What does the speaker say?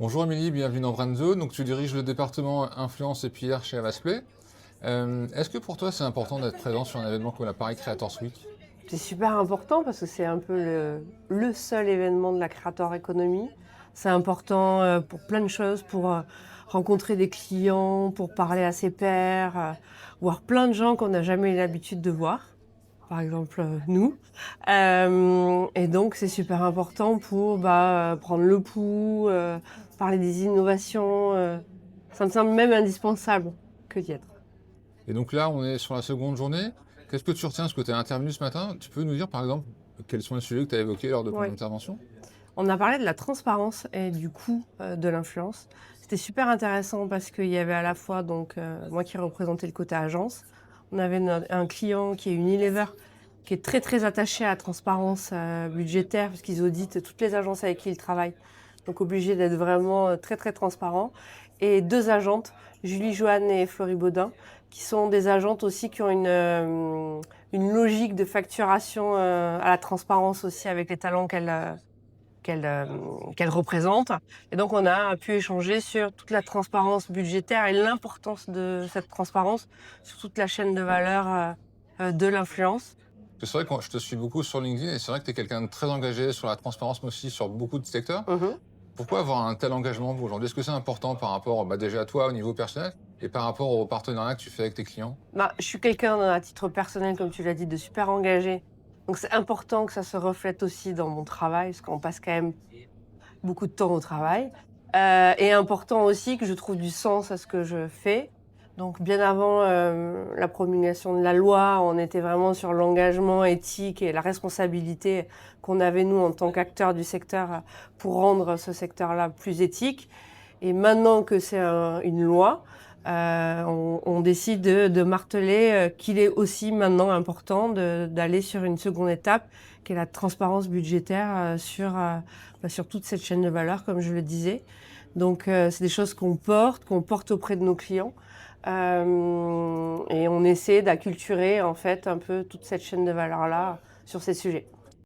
Bonjour Émilie, bienvenue dans Brand Zone. Donc tu diriges le département influence et PR chez Avasplay. Est-ce que pour toi c'est important d'être présent sur un événement comme la Paris Creators Week? C'est super important parce que c'est un peu le seul événement de la Creator Economy. C'est important pour plein de choses, pour rencontrer des clients, pour parler à ses pairs, voir plein de gens qu'on n'a jamais eu l'habitude de voir, par exemple nous. Et donc c'est super important pour prendre le pouls, parler des innovations. Ça me semble même indispensable que d'y être. Et donc là on est sur la seconde journée. Qu'est-ce que tu retiens? Parce que tu es intervenu ce matin. Tu peux nous dire par exemple quels sont les sujets que tu as évoqués lors de ton Ouais. intervention? On a parlé de la transparence et du coût de l'influence. C'était super intéressant parce qu'il y avait à la fois moi qui représentais le côté agence, on avait un client qui est Unilever, qui est très très attaché à la transparence budgétaire parce qu'ils auditent toutes les agences avec qui ils travaillent. Donc obligé d'être vraiment très très transparent. Et deux agentes, Julie Joanne et Florie Baudin, qui sont des agentes aussi qui ont une logique de facturation à la transparence aussi avec les talents qu'elle représente. Et donc, on a pu échanger sur toute la transparence budgétaire et l'importance de cette transparence sur toute la chaîne de valeur de l'influence. Parce que c'est vrai que je te suis beaucoup sur LinkedIn et c'est vrai que tu es quelqu'un de très engagé sur la transparence mais aussi sur beaucoup de secteurs. Mhm. Pourquoi avoir un tel engagement vous, aujourd'hui? Est-ce que c'est important par rapport déjà à toi au niveau personnel et par rapport au partenariat que tu fais avec tes clients? Je suis quelqu'un, à titre personnel, comme tu l'as dit, de super engagé. Donc, c'est important que ça se reflète aussi dans mon travail, parce qu'on passe quand même beaucoup de temps au travail. Et important aussi que je trouve du sens à ce que je fais. Donc bien avant la promulgation de la loi, on était vraiment sur l'engagement éthique et la responsabilité qu'on avait nous en tant qu'acteurs du secteur pour rendre ce secteur-là plus éthique. Et maintenant que c'est une loi, on décide de marteler qu'il est aussi maintenant important d'aller sur une seconde étape, qui est la transparence budgétaire sur toute cette chaîne de valeur, comme je le disais. Donc, c'est des choses qu'on porte auprès de nos clients. Et on essaie d'acculturer, en fait, un peu toute cette chaîne de valeur-là sur ces sujets.